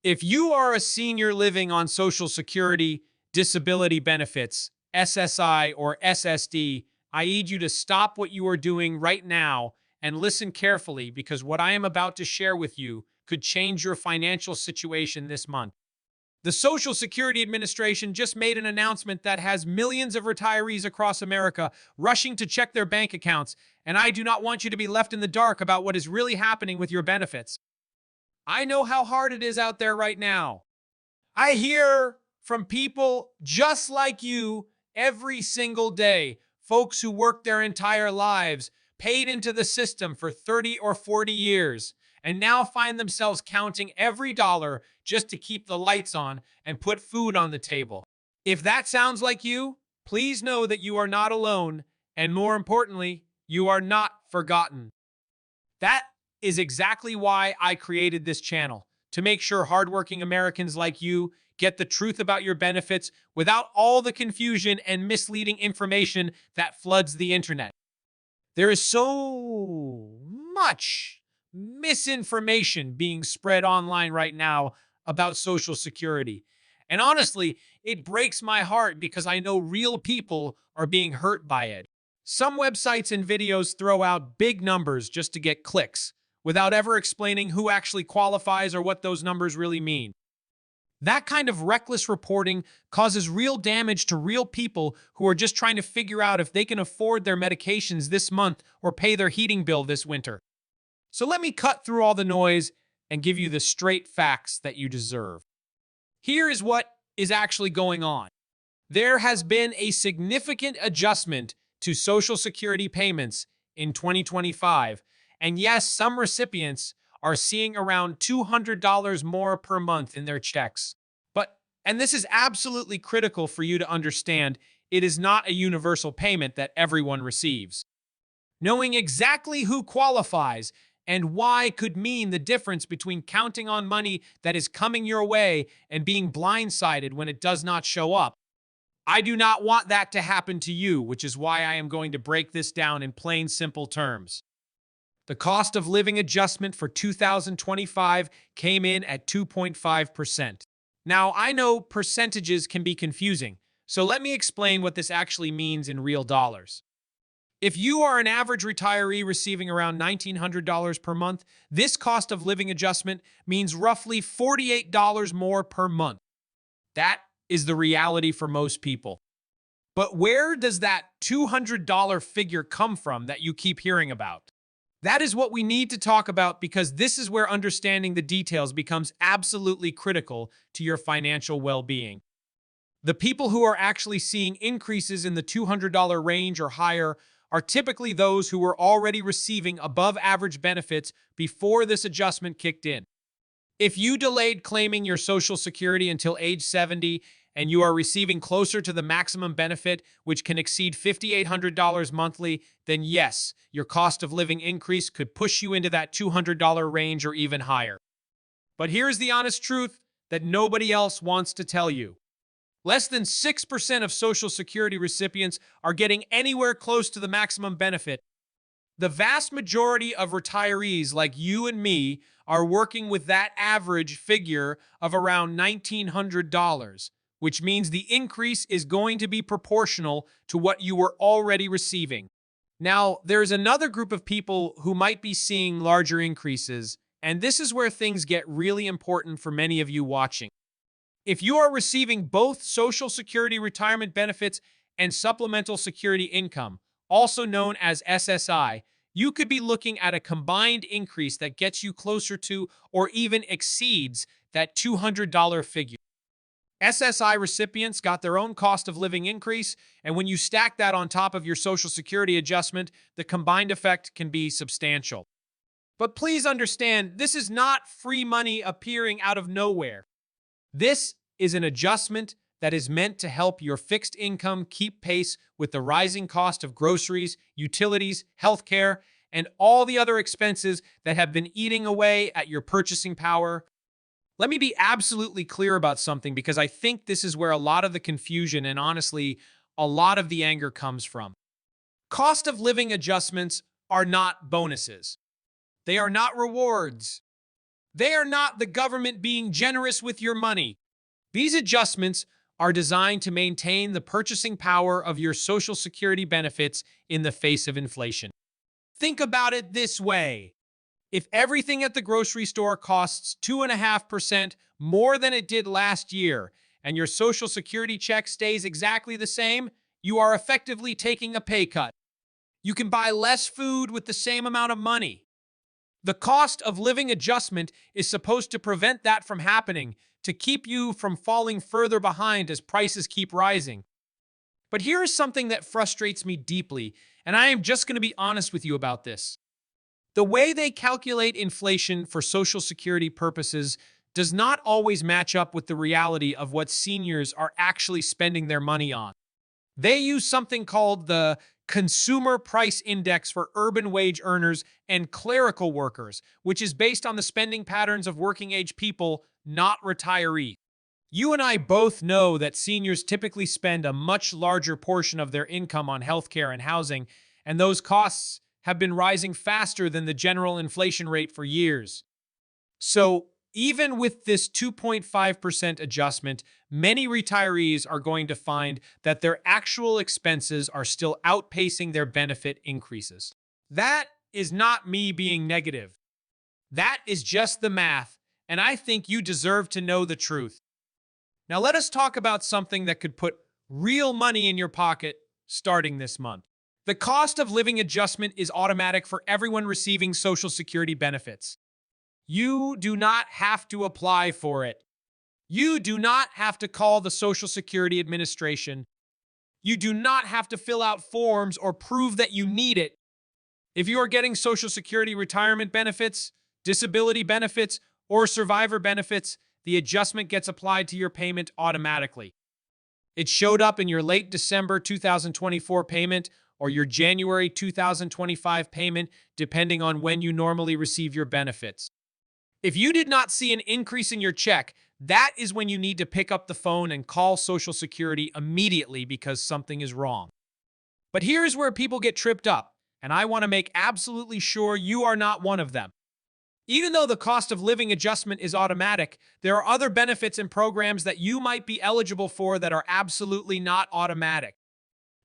If you are a senior living on Social Security, disability benefits, SSI, or SSD, I need you to stop what you are doing right now and listen carefully because what I am about to share with you could change your financial situation this month. The Social Security Administration just made an announcement that has millions of retirees across America rushing to check their bank accounts, and I do not want you to be left in the dark about what is really happening with your benefits. I know how hard it is out there right now. I hear from people just like you every single day, folks who worked their entire lives, paid into the system for 30 or 40 years, and now find themselves counting every dollar just to keep the lights on and put food on the table. If that sounds like you, please know that you are not alone, and more importantly, you are not forgotten. That is exactly why I created this channel, to make sure hardworking Americans like you get the truth about your benefits without all the confusion and misleading information that floods the internet. There is so much misinformation being spread online right now about Social Security. And honestly, it breaks my heart because I know real people are being hurt by it. Some websites and videos throw out big numbers just to get clicks, without ever explaining who actually qualifies or what those numbers really mean. That kind of reckless reporting causes real damage to real people who are just trying to figure out if they can afford their medications this month or pay their heating bill this winter. So let me cut through all the noise and give you the straight facts that you deserve. Here is what is actually going on. There has been a significant adjustment to Social Security payments in 2025, and yes, some recipients are seeing around $200 more per month in their checks. And this is absolutely critical for you to understand, it is not a universal payment that everyone receives. Knowing exactly who qualifies and why could mean the difference between counting on money that is coming your way and being blindsided when it does not show up. I do not want that to happen to you, which is why I am going to break this down in plain, simple terms. The cost of living adjustment for 2025 came in at 2.5%. Now, I know percentages can be confusing, so let me explain what this actually means in real dollars. If you are an average retiree receiving around $1,900 per month, this cost of living adjustment means roughly $48 more per month. That is the reality for most people. But where does that $200 figure come from that you keep hearing about? That is what we need to talk about because this is where understanding the details becomes absolutely critical to your financial well-being. The people who are actually seeing increases in the $200 range or higher are typically those who were already receiving above-average benefits before this adjustment kicked in. If you delayed claiming your Social Security until age 70 and you are receiving closer to the maximum benefit, which can exceed $5,800 monthly, then yes, your cost of living increase could push you into that $200 range or even higher. But here's the honest truth that nobody else wants to tell you. Less than 6% of Social Security recipients are getting anywhere close to the maximum benefit. The vast majority of retirees like you and me are working with that average figure of around $1,900. Which means the increase is going to be proportional to what you were already receiving. Now, there's another group of people who might be seeing larger increases, and this is where things get really important for many of you watching. If you are receiving both Social Security retirement benefits and supplemental security income, also known as SSI, you could be looking at a combined increase that gets you closer to or even exceeds that $200 figure. SSI recipients got their own cost of living increase, and when you stack that on top of your Social Security adjustment, the combined effect can be substantial. But please understand, this is not free money appearing out of nowhere. This is an adjustment that is meant to help your fixed income keep pace with the rising cost of groceries, utilities, healthcare, and all the other expenses that have been eating away at your purchasing power. Let me be absolutely clear about something because I think this is where a lot of the confusion and honestly, a lot of the anger comes from. Cost of living adjustments are not bonuses. They are not rewards. They are not the government being generous with your money. These adjustments are designed to maintain the purchasing power of your Social Security benefits in the face of inflation. Think about it this way. If everything at the grocery store costs 2.5% more than it did last year, and your Social Security check stays exactly the same, you are effectively taking a pay cut. You can buy less food with the same amount of money. The cost of living adjustment is supposed to prevent that from happening, to keep you from falling further behind as prices keep rising. But here is something that frustrates me deeply, and I am just going to be honest with you about this. The way they calculate inflation for Social Security purposes does not always match up with the reality of what seniors are actually spending their money on. They use something called the Consumer Price Index for urban wage earners and clerical workers, which is based on the spending patterns of working-age people, not retirees. You and I both know that seniors typically spend a much larger portion of their income on healthcare and housing, and those costs have been rising faster than the general inflation rate for years. So, even with this 2.5% adjustment, many retirees are going to find that their actual expenses are still outpacing their benefit increases. That is not me being negative. That is just the math, and I think you deserve to know the truth. Now let us talk about something that could put real money in your pocket starting this month. The cost of living adjustment is automatic for everyone receiving Social Security benefits. You do not have to apply for it. You do not have to call the Social Security Administration. You do not have to fill out forms or prove that you need it. If you are getting Social Security retirement benefits, disability benefits, or survivor benefits, the adjustment gets applied to your payment automatically. It showed up in your late December 2024 payment or your January 2025 payment, depending on when you normally receive your benefits. If you did not see an increase in your check, that is when you need to pick up the phone and call Social Security immediately because something is wrong. But here's where people get tripped up, and I want to make absolutely sure you are not one of them. Even though the cost of living adjustment is automatic, there are other benefits and programs that you might be eligible for that are absolutely not automatic.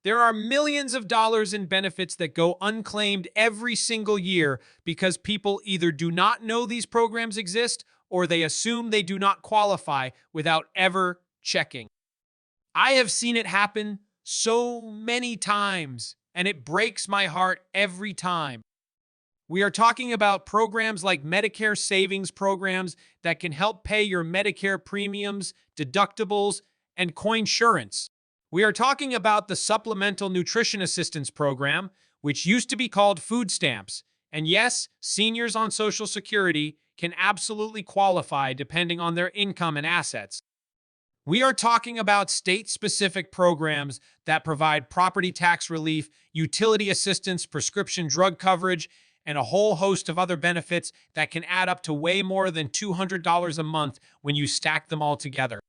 There are millions of dollars in benefits that go unclaimed every single year because people either do not know these programs exist or they assume they do not qualify without ever checking. I have seen it happen so many times, and it breaks my heart every time. We are talking about programs like Medicare savings programs that can help pay your Medicare premiums, deductibles, and coinsurance. We are talking about the Supplemental Nutrition Assistance Program, which used to be called food stamps. And yes, seniors on Social Security can absolutely qualify depending on their income and assets. We are talking about state-specific programs that provide property tax relief, utility assistance, prescription drug coverage, and a whole host of other benefits that can add up to way more than $200 a month when you stack them all together.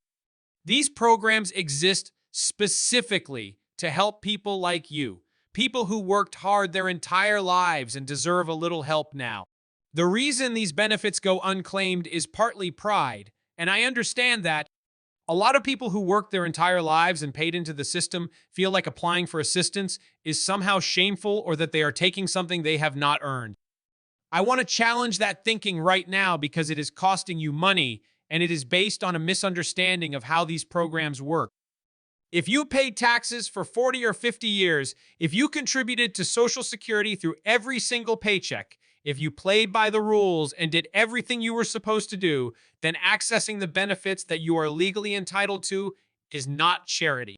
These programs exist specifically to help people like you, people who worked hard their entire lives and deserve a little help now. The reason these benefits go unclaimed is partly pride, and I understand that. A lot of people who worked their entire lives and paid into the system feel like applying for assistance is somehow shameful or that they are taking something they have not earned. I want to challenge that thinking right now because it is costing you money and it is based on a misunderstanding of how these programs work. If you paid taxes for 40 or 50 years, if you contributed to Social Security through every single paycheck, if you played by the rules and did everything you were supposed to do, then accessing the benefits that you are legally entitled to is not charity.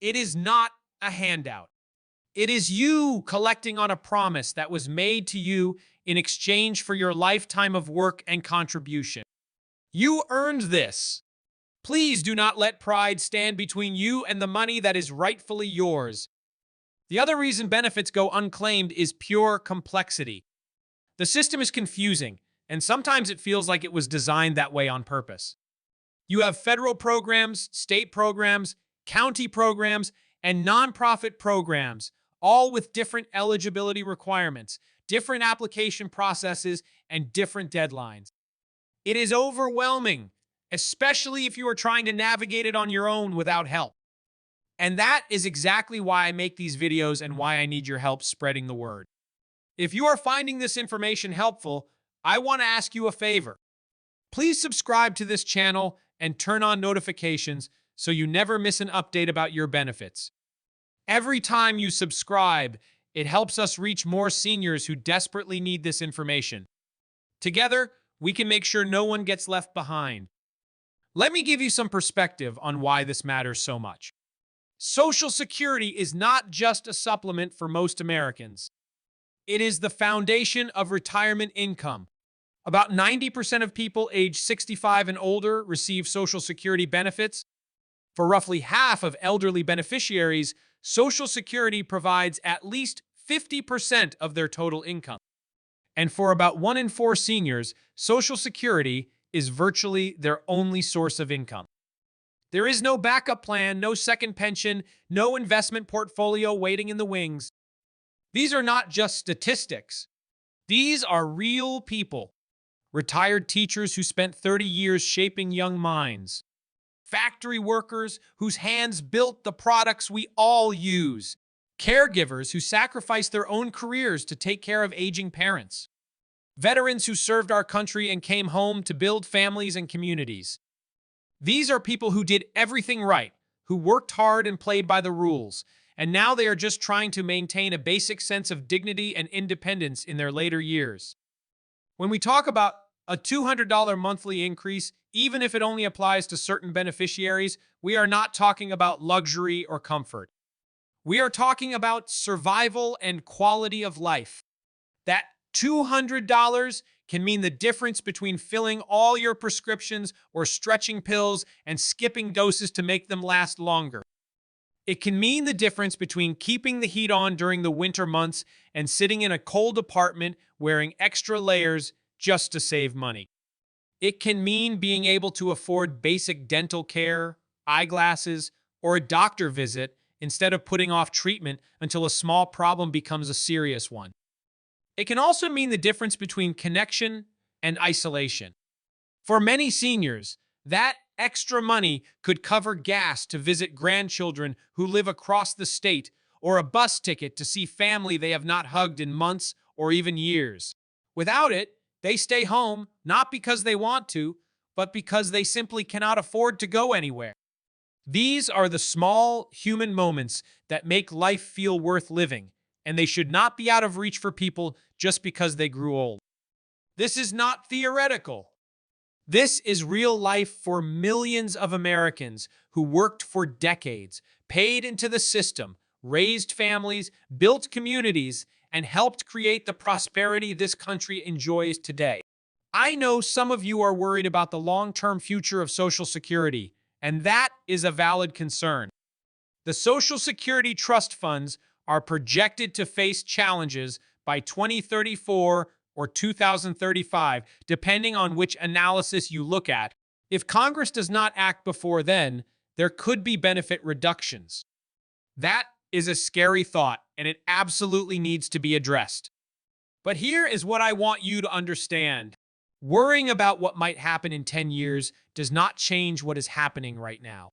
It is not a handout. It is you collecting on a promise that was made to you in exchange for your lifetime of work and contribution. You earned this. Please do not let pride stand between you and the money that is rightfully yours. The other reason benefits go unclaimed is pure complexity. The system is confusing, and sometimes it feels like it was designed that way on purpose. You have federal programs, state programs, county programs, and nonprofit programs, all with different eligibility requirements, different application processes, and different deadlines. It is overwhelming, especially if you are trying to navigate it on your own without help. And that is exactly why I make these videos and why I need your help spreading the word. If you are finding this information helpful, I want to ask you a favor. Please subscribe to this channel and turn on notifications so you never miss an update about your benefits. Every time you subscribe, it helps us reach more seniors who desperately need this information. Together, we can make sure no one gets left behind. Let me give you some perspective on why this matters so much. Social Security is not just a supplement for most Americans. It is the foundation of retirement income. About 90% of people aged 65 and older receive Social Security benefits. For roughly half of elderly beneficiaries, Social Security provides at least 50% of their total income. And for about 1 in 4 seniors, Social Security is virtually their only source of income. There is no backup plan, no second pension, no investment portfolio waiting in the wings. These are not just statistics. These are real people. Retired teachers who spent 30 years shaping young minds. Factory workers whose hands built the products we all use. Caregivers who sacrificed their own careers to take care of aging parents. Veterans who served our country and came home to build families and communities. These are people who did everything right, who worked hard and played by the rules, and now they are just trying to maintain a basic sense of dignity and independence in their later years. When we talk about a $200 monthly increase, even if it only applies to certain beneficiaries, we are not talking about luxury or comfort. We are talking about survival and quality of life. That $200 can mean the difference between filling all your prescriptions or stretching pills and skipping doses to make them last longer. It can mean the difference between keeping the heat on during the winter months and sitting in a cold apartment wearing extra layers just to save money. It can mean being able to afford basic dental care, eyeglasses, or a doctor visit instead of putting off treatment until a small problem becomes a serious one. It can also mean the difference between connection and isolation. For many seniors, that extra money could cover gas to visit grandchildren who live across the state or a bus ticket to see family they have not hugged in months or even years. Without it, they stay home not because they want to, but because they simply cannot afford to go anywhere. These are the small human moments that make life feel worth living, and they should not be out of reach for people just because they grew old. This is not theoretical. This is real life for millions of Americans who worked for decades, paid into the system, raised families, built communities, and helped create the prosperity this country enjoys today. I know some of you are worried about the long-term future of Social Security, and that is a valid concern. The Social Security trust funds are projected to face challenges by 2034 or 2035, depending on which analysis you look at. If Congress does not act before then, there could be benefit reductions. That is a scary thought, and it absolutely needs to be addressed. But here is what I want you to understand. Worrying about what might happen in 10 years does not change what is happening right now.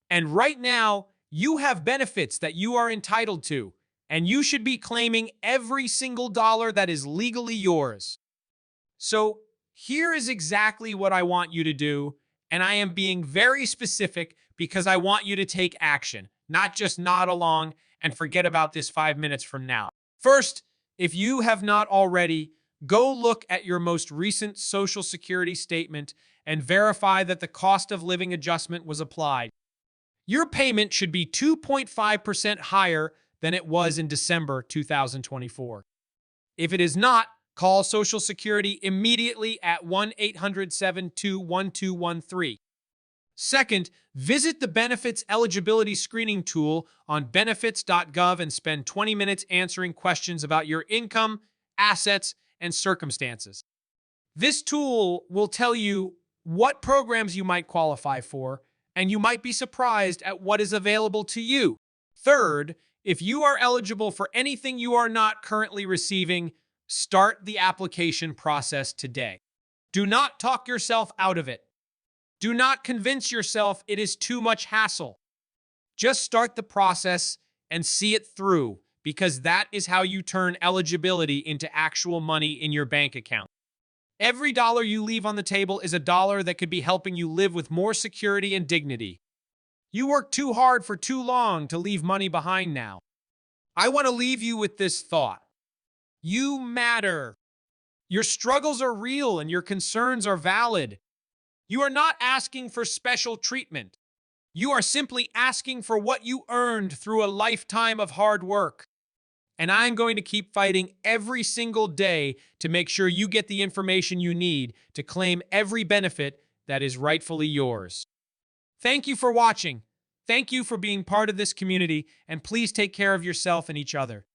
And right now, you have benefits that you are entitled to, and you should be claiming every single dollar that is legally yours. So here is exactly what I want you to do, and I am being very specific because I want you to take action, not just nod along and forget about this 5 minutes from now. First, if you have not already, go look at your most recent Social Security statement and verify that the cost of living adjustment was applied. Your payment should be 2.5% higher than it was in December 2024. If it is not, call Social Security immediately at 1-800-72-1213. Second, visit the Benefits Eligibility Screening tool on benefits.gov and spend 20 minutes answering questions about your income, assets, and circumstances. This tool will tell you what programs you might qualify for, and you might be surprised at what is available to you. Third, if you are eligible for anything you are not currently receiving, start the application process today. Do not talk yourself out of it. Do not convince yourself it is too much hassle. Just start the process and see it through, because that is how you turn eligibility into actual money in your bank account. Every dollar you leave on the table is a dollar that could be helping you live with more security and dignity. You worked too hard for too long to leave money behind now. I want to leave you with this thought. You matter. Your struggles are real and your concerns are valid. You are not asking for special treatment. You are simply asking for what you earned through a lifetime of hard work. And I'm going to keep fighting every single day to make sure you get the information you need to claim every benefit that is rightfully yours. Thank you for watching. Thank you for being part of this community, and please take care of yourself and each other.